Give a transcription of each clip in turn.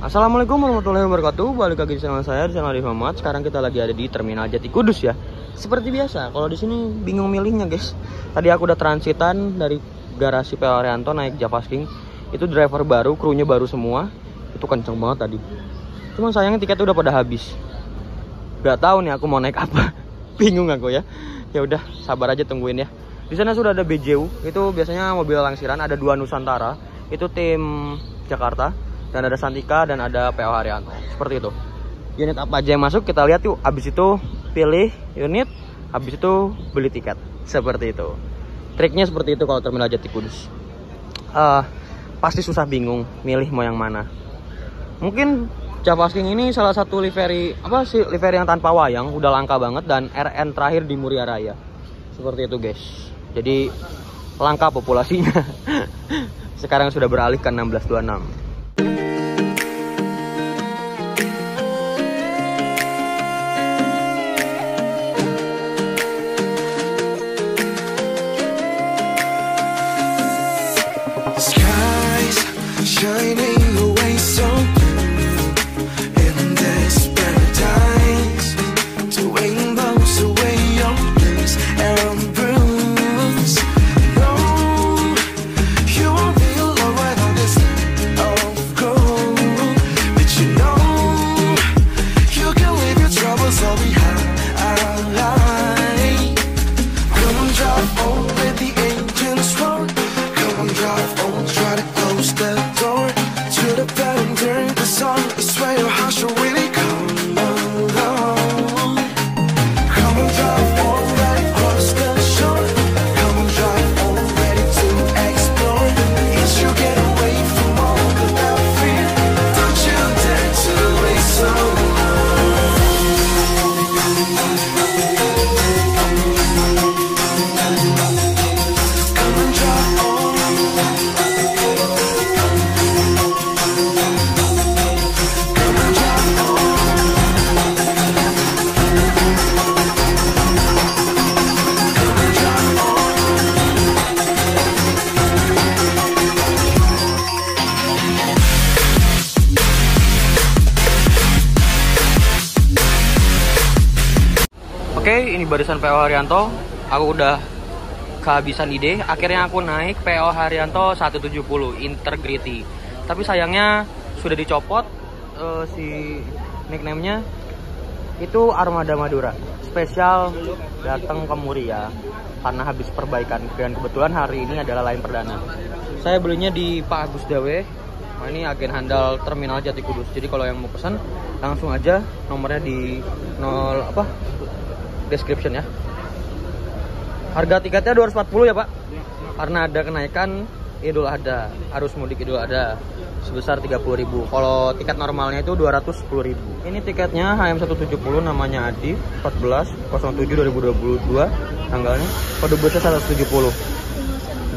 Assalamualaikum warahmatullahi wabarakatuh. Balik lagi di channel saya, di channel Arif Muhammad. Sekarang kita lagi ada di Terminal Jati Kudus ya. Seperti biasa, kalau di sini bingung milihnya guys. Tadi aku udah transitan dari garasi PO Haryanto naik Javasking. Itu driver baru, krunya baru semua. Itu kenceng banget tadi. Cuma sayangnya tiketnya udah pada habis. Gak tahu nih aku mau naik apa. Bingung aku ya. Ya udah, sabar aja tungguin ya. Di sana sudah ada BJU. Itu biasanya mobil langsiran, ada 2 Nusantara. Itu tim Jakarta. Dan ada Santika dan ada PO Haryanto. Seperti itu. Unit apa aja yang masuk kita lihat yuk. Habis itu pilih unit, habis itu beli tiket. Seperti itu. Triknya seperti itu kalau Terminal Jati Kudus. Pasti susah bingung milih mau yang mana. Mungkin Javasking ini salah satu livery livery yang tanpa wayang, udah langka banget, dan RN terakhir di Muria Raya. Seperti itu guys. Jadi langka populasinya. Sekarang sudah beralih ke 1626. Shining away so blue in this paradise, to rainbows away your blues and bruise. No, you won't be alone right on this land of gold, but you know you can leave your troubles all behind. Come on, drive on, let the engines roar. Come on, drive on, try to close the door to the bed and turn the song. I swear your heart should really come along. Come on, drive on, right across the shore. Come on, drive on, ready to explore. Yes, you get away from all the love fear. Don't you dare to wait so Oke, ini barisan PO Haryanto. Aku udah kehabisan ide. Akhirnya aku naik PO Haryanto 170 Integrity. Tapi sayangnya sudah dicopot si nickname-nya. Itu Armada Madura. Spesial datang ke Muria karena habis perbaikan. Dan kebetulan hari ini adalah line perdana. Saya belinya di Pak Agus Dawe. Nah, ini agen handal Terminal Jati Kudus. Jadi kalau yang mau pesan langsung aja, nomornya di description ya. Harga tiketnya 240 ya Pak. Karena ada kenaikan Idul Adha, arus mudik Idul Adha sebesar 30.000. Kalau tiket normalnya itu 210.000. Ini tiketnya HM170, namanya Adi, 14/07/2022 tanggalnya. Kode busnya 170.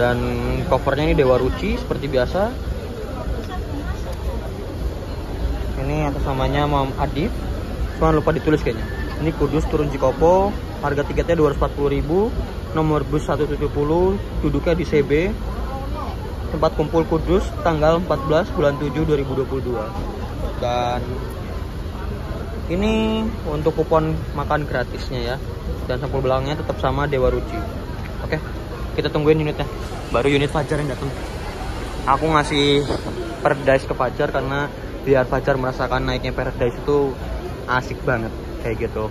Dan covernya ini Dewa Ruci seperti biasa. Ini atas namanya Mam Adif. Cuma lupa ditulis kayaknya. Ini Kudus turun Cikopo, harga tiketnya 240.000, nomor bus 170, duduknya di CB, tempat kumpul Kudus, tanggal 14 bulan 7 2022. Dan ini untuk kupon makan gratisnya ya, dan sampul belakangnya tetap sama Dewa Ruci. Oke, kita tungguin unitnya. Baru unit Fajar yang datang. Aku ngasih Paradise ke Fajar karena biar Fajar merasakan naiknya Paradise itu asik banget. Kayak gitu.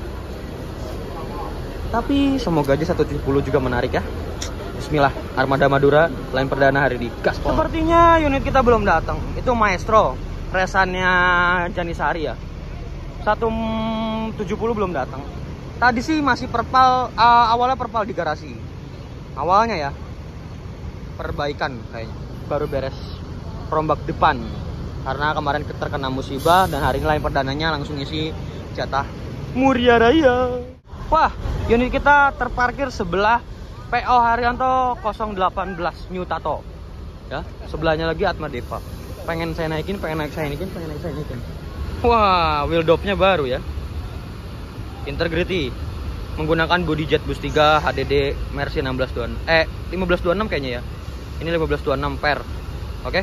Tapi semoga aja 170 juga menarik ya. Bismillah, Armada Madura line perdana hari ini. Gaspol. Sepertinya unit kita belum datang. Itu Maestro, resannya Janisari ya. 170 belum datang. Tadi sih masih perpal, awalnya perpal di garasi. Awalnya ya. Perbaikan kayaknya. Baru beres rombak depan. Karena kemarin terkena musibah dan hari ini line perdananya langsung isi jatah Muria Raya. Wah, unit kita terparkir sebelah PO Haryanto 018 New Tato. Ya, sebelahnya lagi Atma Deva. Pengen saya naikin, pengen naik saya naikin. Wah, wheel dopnya baru ya. Integrity menggunakan body jet bus 3 HDD Mercy 1526 kayaknya ya. Ini 1526 per. Oke.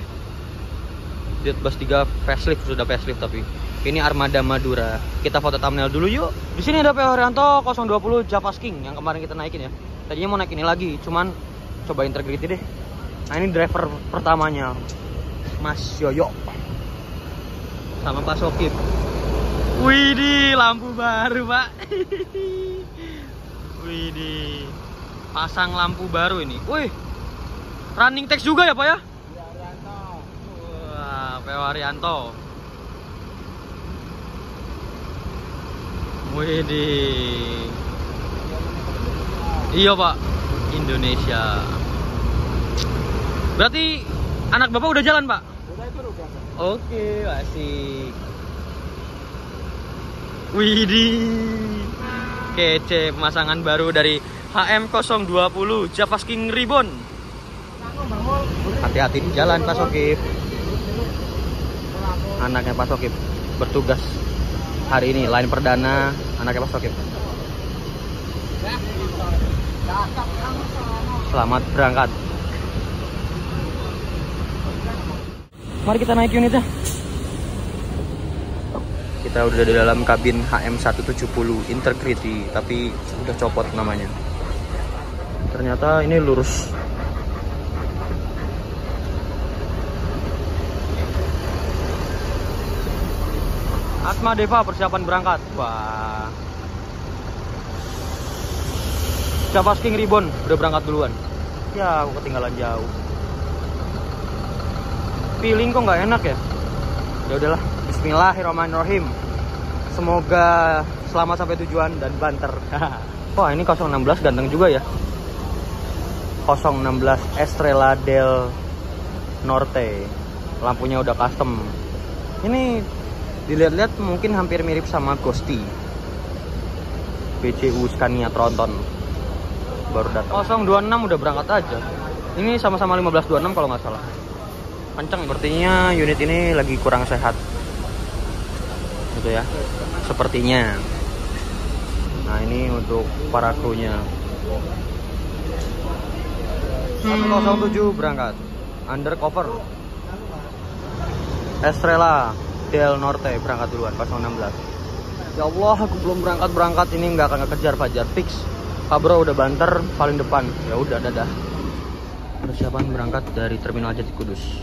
Jet bus 3 facelift, sudah facelift tapi. Ini Armada Madura. Kita foto thumbnail dulu yuk. Di sini ada PO Haryanto 020 Javas King yang kemarin kita naikin ya. Tadinya mau naik ini lagi, cuman coba Integrity deh. Nah, ini driver pertamanya Mas Yoyo sama Pak Sokip. Widih, lampu baru, Pak. Widih. Pasang lampu baru ini. Wih. Running text juga ya, Pak ya? Iya, Haryanto. Wah, PO Haryanto. Widih. Iya, Pak. Indonesia. Berarti anak Bapak udah jalan, Pak? Udah itu udah. Oke, asik. Widih. Kece, pemasangan baru dari HM020 Javas King Ribbon. Hati-hati di jalan, Pak Sokip. Anaknya Pak Sokip bertugas hari ini, line perdana anaknya Pak Sokip. Selamat berangkat. Mari kita naik unitnya. Kita udah di dalam kabin HM170 Integrity, tapi udah copot namanya. Ternyata ini lurus. Atma Deva persiapan berangkat. Wah. Javas King Ribbon udah berangkat duluan. Ya, aku ketinggalan jauh. Feeling kok nggak enak ya? Ya udahlah. Bismillahirrahmanirrahim. Semoga selamat sampai tujuan dan banter. Wah, ini 016 ganteng juga ya. 016 Estrella del Norte. Lampunya udah custom. Ini dilihat-lihat mungkin hampir mirip sama Ghosty. BCU Scania Tronton. Baru datang. 026 udah berangkat aja. Ini sama-sama 1526 kalau nggak salah. Kenceng, sepertinya unit ini lagi kurang sehat. Gitu ya. Sepertinya. Nah, ini untuk para krunya. 107 berangkat. Undercover. Estrella Del Norte berangkat duluan 016. Ya Allah, aku belum berangkat ini nggak akan kejar Fajar fix. Pak Bro udah banter paling depan. Ya udah, dadah. Persiapan berangkat dari Terminal Jati Kudus.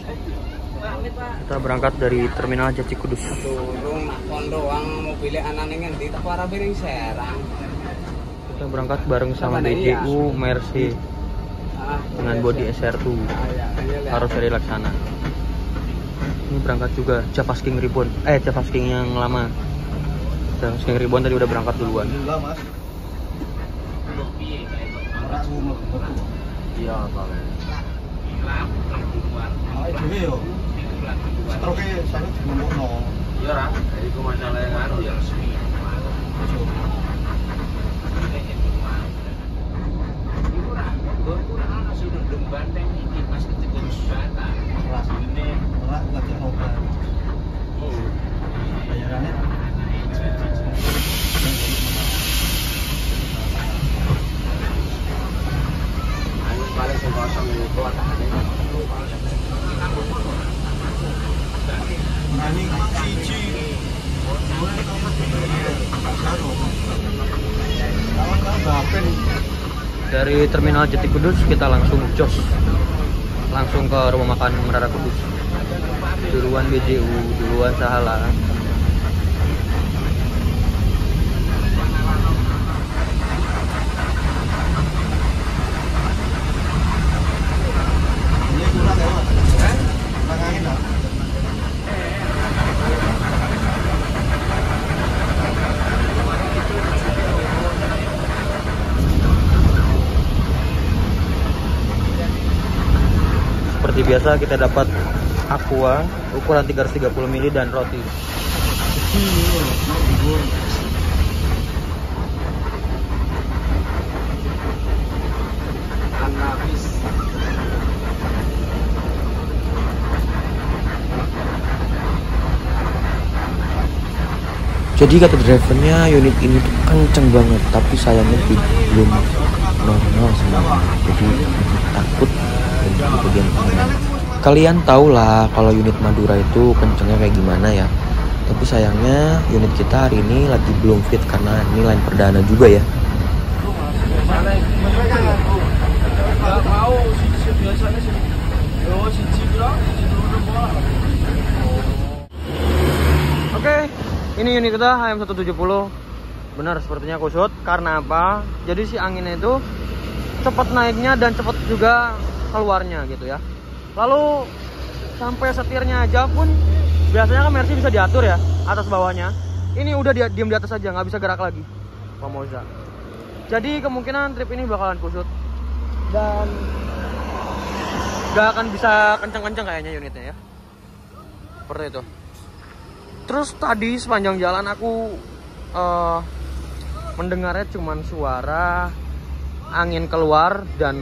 Kita berangkat dari Terminal Jati Kudus. Turun kon doang mobilnya anane ngendi tak para piring Serang. Kita berangkat bareng sama BCU Mercy dengan bodi SR2. Harus dari Laksana. Ini berangkat juga Javas King Ribbon. Javas King yang lama. Javas King Ribbon tadi udah berangkat duluan. Iya, Pak. Dari Terminal Jati Kudus kita langsung jos, langsung ke rumah makan Menara Kudus. Duluan BCU, duluan Sahala. Seperti biasa kita dapat aqua ukuran 330 ml dan roti. Jadi kata drivernya unit ini tuh kenceng banget, tapi sayangnya belum normal semua. Jadi takut untuk bagian pengendara. Kalian tau lah kalau unit Madura itu kencengnya kayak gimana ya. Tapi sayangnya unit kita hari ini lagi belum fit karena ini line perdana juga ya. Oke, ini unit kita HM170. Benar sepertinya kusut. Karena apa? Jadi si anginnya itu cepat naiknya dan cepat juga keluarnya gitu ya. Lalu sampai setirnya aja pun biasanya kan Mercy bisa diatur ya atas bawahnya. Ini udah diam di atas aja, nggak bisa gerak lagi Pak Moza. Jadi kemungkinan trip ini bakalan kusut dan nggak akan bisa kencang-kencang kayaknya unitnya ya. Seperti itu. Terus tadi sepanjang jalan aku mendengarnya cuman suara angin keluar dan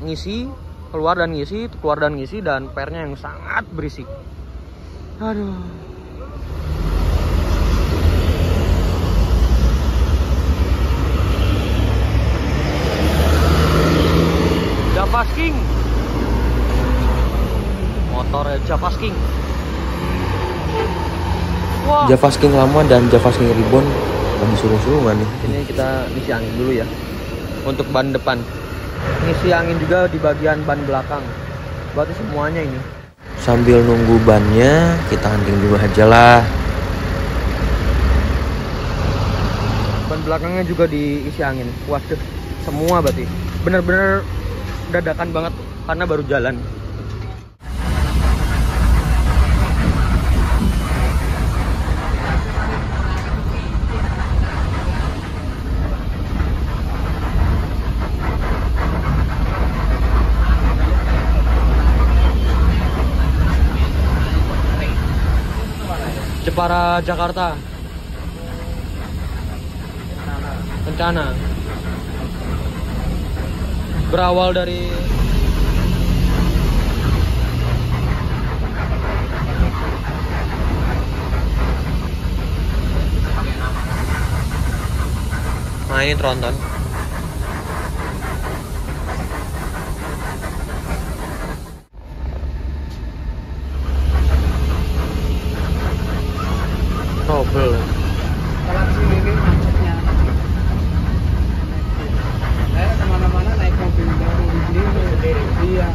ngisi, keluar dan ngisi, keluar dan ngisi, dan pernya yang sangat berisik. Aduh. Javas King. Motornya Javas King. Wah. Javas King lama dan Javas King Ribbon lagi suruh-suruhan nih. Ini kita ngisi angin dulu ya. Untuk ban depan. Ngisi angin juga di bagian ban belakang. Berarti semuanya ini. Sambil nunggu bannya, kita hunting dulu aja lah. Ban belakangnya juga diisi angin. Waduh, semua berarti. Bener-bener dadakan banget karena baru jalan. Jepara Jakarta. Kencana. Berawal dari nah ini tronton. Trouble. Kalau sini ini macetnya. Kemana-mana naik mobil baru ini. Iya.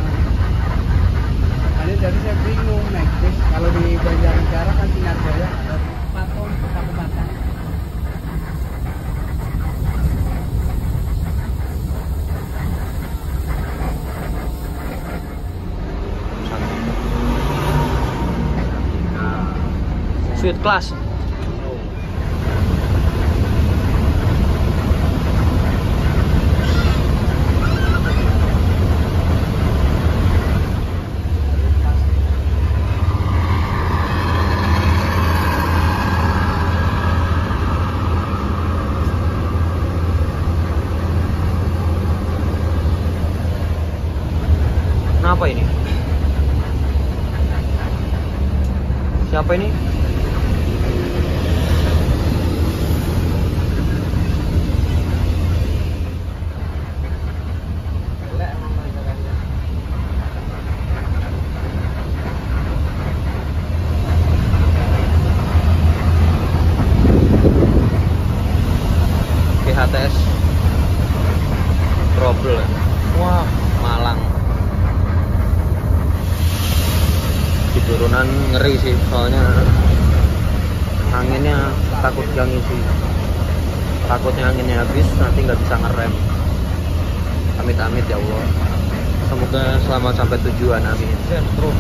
Jadi saya bingung naik bis. Kalau di Banjarnegara kan Sinar Jaya ada patung kota-kota. Sweet class. Kenapa ini? Siapa ini? HTS trouble. Wah, Malang. Di turunan ngeri sih, soalnya anginnya takut gak ngisi. Takutnya anginnya habis, nanti nggak bisa ngerem. Amit-amit ya Allah. Semoga selamat sampai tujuan, amin. Sentrum.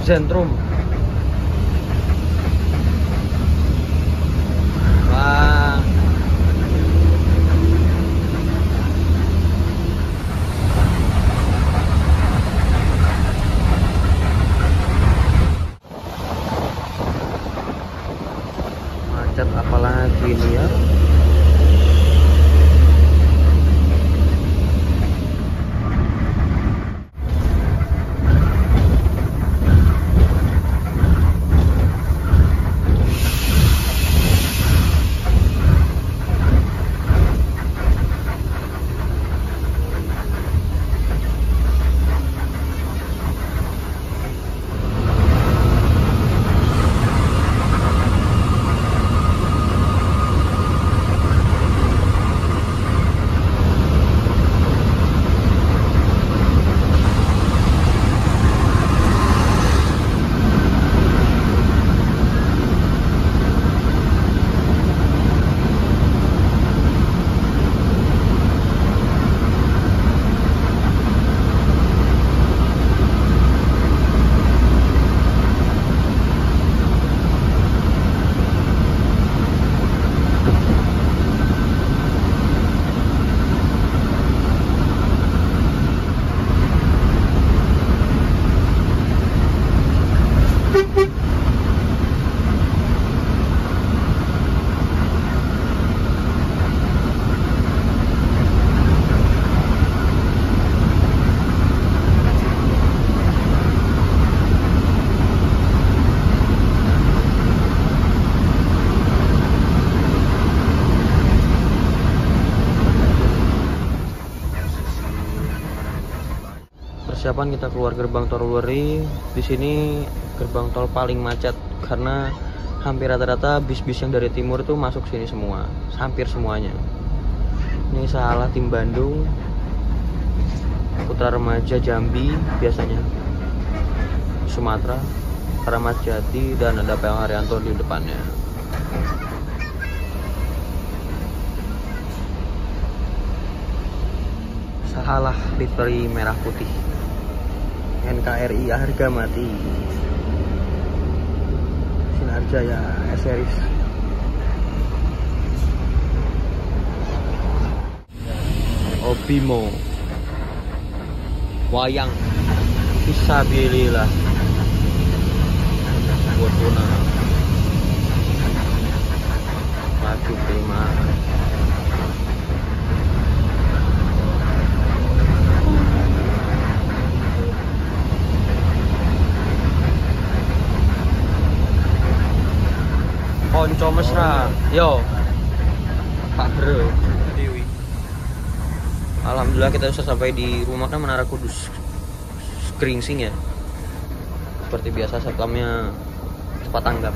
Zentrum. Wah. persiapan kita keluar gerbang tol Luweri. Di sini gerbang tol paling macet karena hampir rata-rata bis-bis yang dari timur itu masuk sini semua, hampir semuanya. Ini salah tim Bandung, Putra Remaja Jambi biasanya, Sumatera, Kramat Jati, dan ada PO Haryanto di depannya. Salah livery merah putih, NKRI harga mati, Sinar Jaya S-Series. Obimo, Wayang, Fisabilillah, Fortuna, Maju Prima, Konco mesra, yo, Pak Bro. Alhamdulillah kita sudah sampai di rumah makan Menara Kudus, Gringsing ya. Seperti biasa satpamnya cepat tanggap.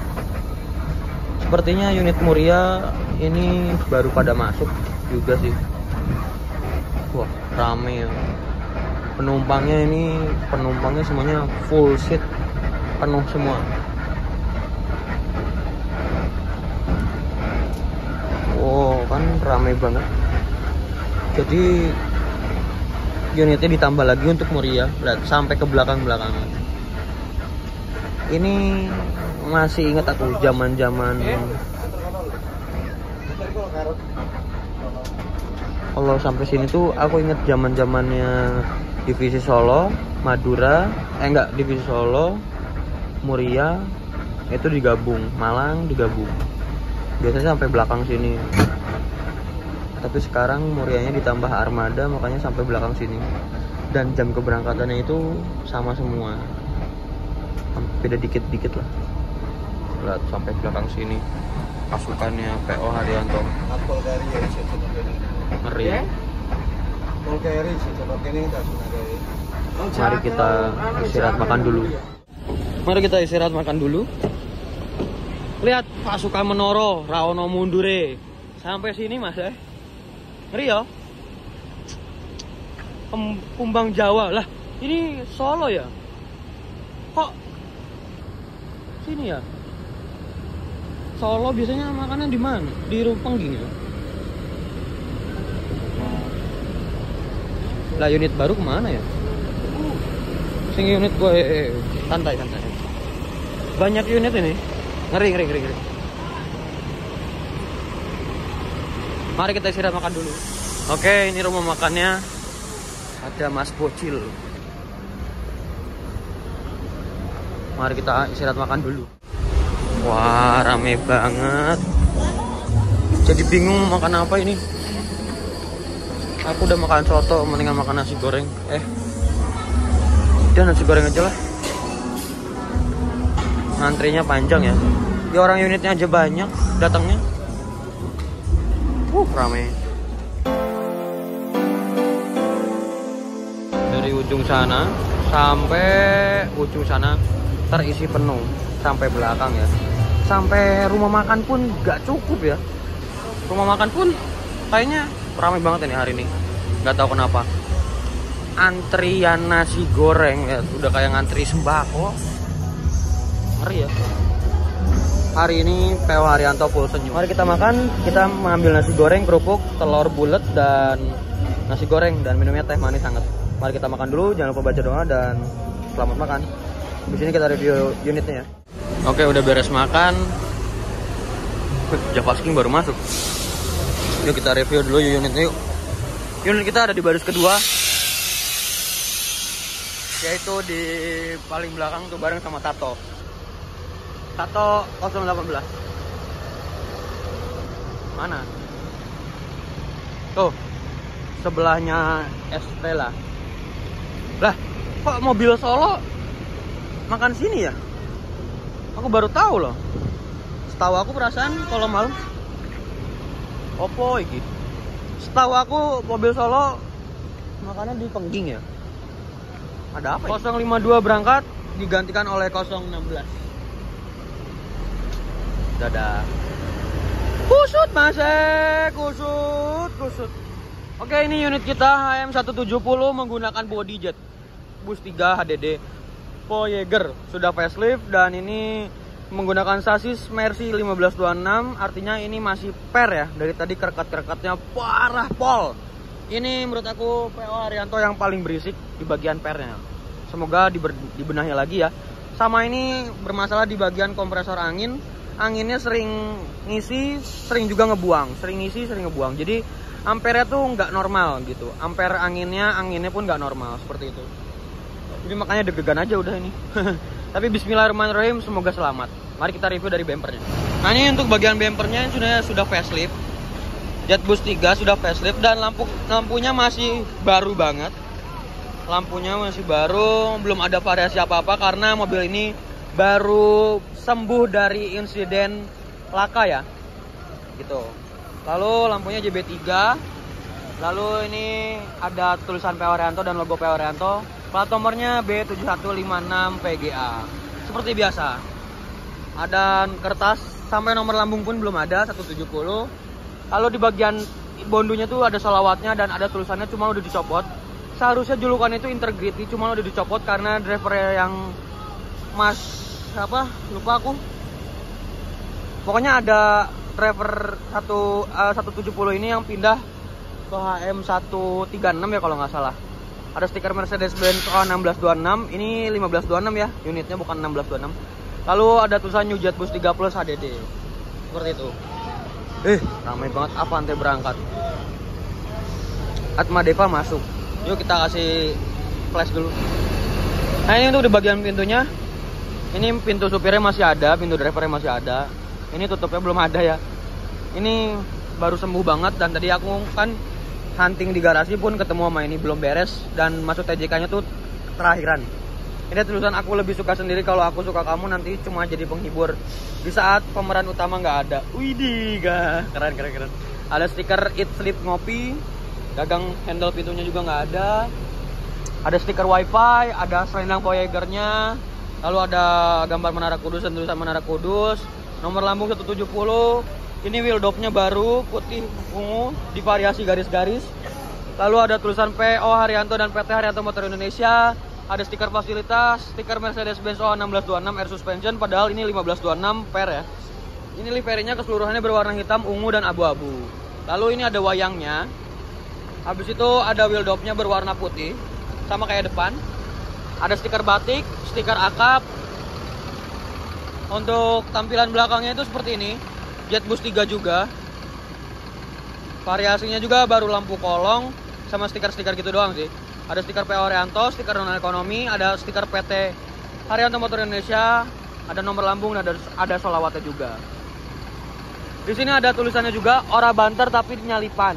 Sepertinya unit Muria ini baru pada masuk juga sih. Wah, rame ya. Penumpangnya semuanya full seat, penuh semua. Oh, kan rame banget. Jadi unitnya ditambah lagi untuk Muria, sampai ke belakang-belakang. Ini masih ingat aku zaman-zaman kalau sampai sini tuh aku ingat zaman-zamannya divisi Solo, Madura, divisi Solo, Muria itu digabung, Malang digabung. Biasanya sampai belakang sini. Tapi sekarang Murianya ditambah armada, makanya sampai belakang sini. Dan jam keberangkatannya itu sama semua. Beda dikit-dikit lah. Lihat sampai belakang sini. Pasukannya PO Haryanto. Ngeri. Mari kita istirahat makan dulu. Lihat pasukan Menoro, Raono mundure. Sampai sini Mas ya. Ngeri ya. Kumbang Jawa lah. Ini Solo ya. Kok sini ya? Solo biasanya makanan di mana? Di Rumpengging ya. Lah unit baru kemana ya? Sing unit gue santai. Banyak unit ini. Ngeri. Mari kita istirahat makan dulu. Oke, ini rumah makannya. Ada Mas Bocil. Mari kita istirahat makan dulu. Wah, rame banget. Jadi bingung makan apa ini. Aku udah makan soto, mendingan makan nasi goreng. Udah nasi goreng aja lah. Antrinya panjang ya. Ya orang unitnya aja banyak datangnya. Rame. Dari ujung sana sampai ujung sana terisi penuh sampai belakang ya. Sampai rumah makan pun gak cukup ya. Rumah makan pun kayaknya ramai banget ini hari ini. Gak tahu kenapa. Antrian nasi goreng ya, udah kayak ngantri sembako. Ngeri ya. Hari ini PO Haryanto full senyum. Mari kita makan. Kita mengambil nasi goreng, kerupuk, telur bulat, dan nasi goreng, dan minumnya teh manis hangat. Mari kita makan dulu. Jangan lupa baca doa dan selamat makan. Di sini kita review unitnya ya. Oke, udah beres makan. Javasking baru masuk. Yuk kita review dulu unitnya yuk. Unit kita ada di baris kedua, yaitu di paling belakang tuh bareng sama Tato 018. Mana? Tuh sebelahnya Estella. Lah, kok mobil Solo makan sini ya? Aku baru tahu loh. Setahu aku perasaan kalau malam opo iki. Setahu aku mobil Solo makannya di Pengging ya. Ada apa? 052 berangkat digantikan oleh 016. Dadah. Kusut Mas, kusut. Oke, ini unit kita HM170 menggunakan body jet bus 3 HDD Voyager, sudah facelift dan ini menggunakan sasis Mercy 1526, artinya ini masih per ya. Dari tadi kerkat-kerkatnya parah pol. Ini menurut aku PO Haryanto yang paling berisik di bagian pernya. Semoga dibenahi lagi ya. Sama ini bermasalah di bagian kompresor angin. Anginnya sering ngisi, sering juga ngebuang. Sering ngisi, sering ngebuang. Jadi ampere tuh nggak normal gitu. Ampere anginnya pun nggak normal seperti itu. Jadi makanya deg-degan aja udah ini. Tapi bismillahirrahmanirrahim, semoga selamat. Mari kita review dari bumpernya. Nah, ini untuk bagian bumpernya sudah facelift. Jetbus 3 sudah facelift dan lampunya masih baru banget. Lampunya masih baru, belum ada variasi apa-apa karena mobil ini baru sembuh dari insiden laka ya. Gitu. Lalu lampunya JB3. Lalu ini ada tulisan PO Haryanto dan logo PO Haryanto. Plat nomornya B7156 PGA. Seperti biasa. Ada kertas sampai nomor lambung pun belum ada 170. Lalu di bagian bondunya tuh ada sholawatnya dan ada tulisannya, cuma udah dicopot. Seharusnya julukan itu integrity, cuma udah dicopot karena driver yang lupa aku. Pokoknya ada driver 170 ini yang pindah ke HM136 ya kalau nggak salah. Ada stiker Mercedes-Benz O1626, ini 1526 ya, unitnya bukan 1626. Lalu ada tulisan New Jet Bus 3 Plus HDD. Seperti itu. Ramai banget. Avante berangkat. Atma Deva masuk. Yuk kita kasih flash dulu. Nah, ini untuk di bagian pintunya. Ini pintu supirnya masih ada, pintu drivernya masih ada. Ini tutupnya belum ada ya. Ini baru sembuh banget dan tadi aku kan hunting di garasi pun ketemu sama ini belum beres dan masuk TJK-nya tuh terakhiran. Ini tulisan aku lebih suka sendiri, kalau aku suka kamu nanti cuma jadi penghibur di saat pemeran utama nggak ada. Widih, keren. Ada stiker Eat Sleep Ngopi, gagang handle pintunya juga nggak ada. Ada stiker WiFi, ada selendang Voyager-nya. Lalu ada gambar Menara Kudus dan tulisan Menara Kudus. Nomor lambung 170. Ini wheel dopnya baru, putih ungu, divariasi garis-garis. Lalu ada tulisan PO Haryanto dan PT Haryanto Motor Indonesia. Ada stiker fasilitas, stiker Mercedes-Benz O1626 Air Suspension, padahal ini 1526 per ya. Ini liverinya keseluruhannya berwarna hitam, ungu, dan abu-abu. Lalu ini ada wayangnya. Habis itu ada wheel dopnya berwarna putih, sama kayak depan. Ada stiker batik, stiker akap. Untuk tampilan belakangnya itu seperti ini. Jetbus 3 juga. Variasinya juga baru lampu kolong sama stiker-stiker gitu doang sih. Ada stiker PO Haryanto, stiker non ekonomi, ada stiker PT Haryanto Motor Indonesia, ada nomor lambung dan ada sholawatnya juga. Di sini ada tulisannya juga, ora banter tapi nyalipan.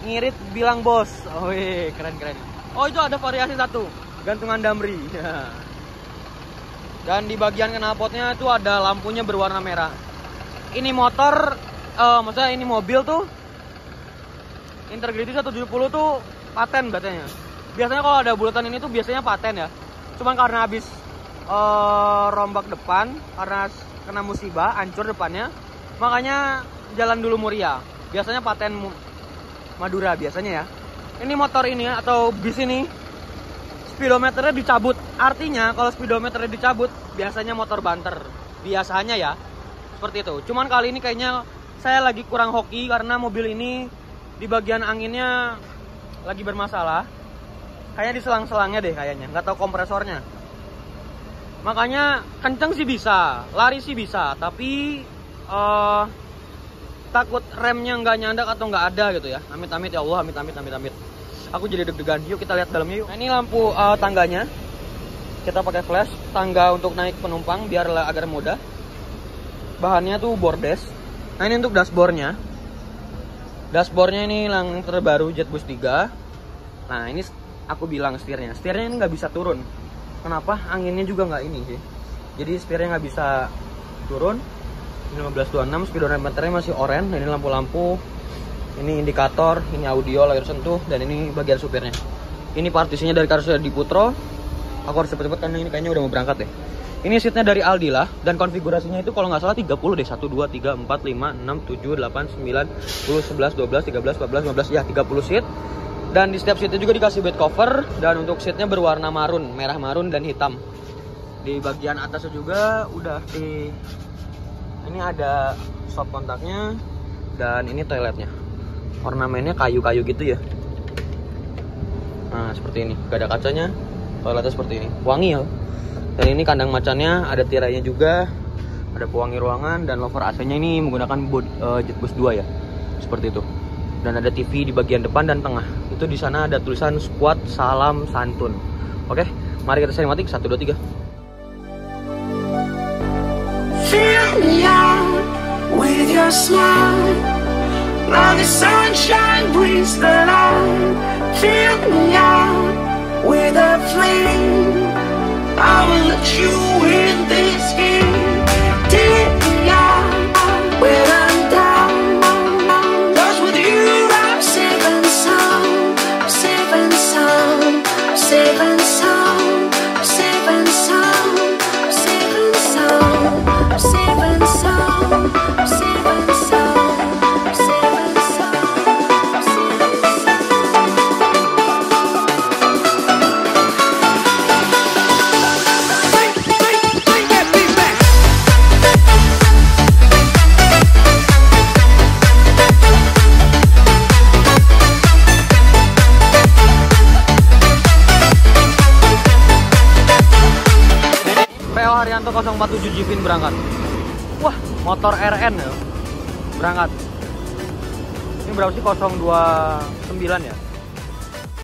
Ngirit bilang bos. Oh, keren. Oh, itu ada variasi satu, gantungan damri. Dan di bagian knalpotnya itu ada lampunya berwarna merah. Ini motor, maksudnya ini mobil tuh Integrity 170 tuh paten katanya. Biasanya kalau ada bulatan ini tuh biasanya paten ya. Cuman karena habis rombak depan, karena kena musibah, hancur depannya, makanya jalan dulu Muria. Biasanya paten Madura biasanya ya. Ini motor ini atau bis ini speedometernya dicabut. Artinya kalau speedometernya dicabut, biasanya motor banter. Biasanya ya. Seperti itu. Cuman kali ini kayaknya saya lagi kurang hoki karena mobil ini di bagian anginnya lagi bermasalah. Kayaknya di selang-selangnya deh kayaknya, nggak tahu kompresornya. Makanya kenceng sih bisa, lari sih bisa, tapi takut remnya nggak nyandak atau nggak ada gitu ya. Amit-amit ya Allah, amit-amit. Aku jadi deg-degan. Yuk kita lihat dalamnya yuk. Nah, ini lampu tangganya. Kita pakai flash, tangga untuk naik penumpang biar agar mudah. Bahannya tuh bordes. Nah, ini untuk dashboardnya. Dashboardnya ini yang terbaru Jetbus 3. Nah, ini aku bilang setirnya ini nggak bisa turun. Kenapa? Anginnya juga nggak ini sih. Jadi setirnya nggak bisa turun. Ini 1526, speedometernya masih oranye. Ini lampu-lampu. Ini indikator, ini audio, layar sentuh, dan ini bagian supirnya. Ini partisinya dari Carousel di Putro. Aku harus cepet-cepet karena ini kayaknya udah mau berangkat deh. Ini seatnya dari Aldi lah, dan konfigurasinya itu kalau nggak salah 30 deh. 1, 2, 3, 4, 5, 6, 7, 8, 9, 10, 11, 12, 13, 14, 15, ya 30 seat. Dan di setiap seatnya juga dikasih bed cover, dan untuk seatnya berwarna marun, merah marun dan hitam. Di bagian atasnya juga udah ini ada stop kontaknya, dan ini toiletnya. Ornamennya kayu-kayu gitu ya. Nah seperti ini, gak ada kacanya, toiletnya seperti ini, wangi ya. Dan ini kandang macannya, ada tirainya juga, ada pewangi ruangan, dan lover AC-nya ini menggunakan JetBoost 2 ya, seperti itu. Dan ada TV di bagian depan dan tengah. Itu di sana ada tulisan Squad Salam Santun. Oke, mari kita sinematik 1, 2, 3. Fill me out with your smile. Now the sunshine brings the light. Fill me out with a flame. I will let you in this game. Take me out when I'm down. 'Cause with you I'm safe and sound. I'm safe and sound. I'm safe and sound. I'm safe and sound. I'm safe and sound. I'm safe and sound. I'm safe and sound. I'm safe and sound. I'm safe and sound. PO Haryanto 047 Jipin berangkat. Wah, motor RN ya. Berangkat. Ini berapa sih, 029 ya?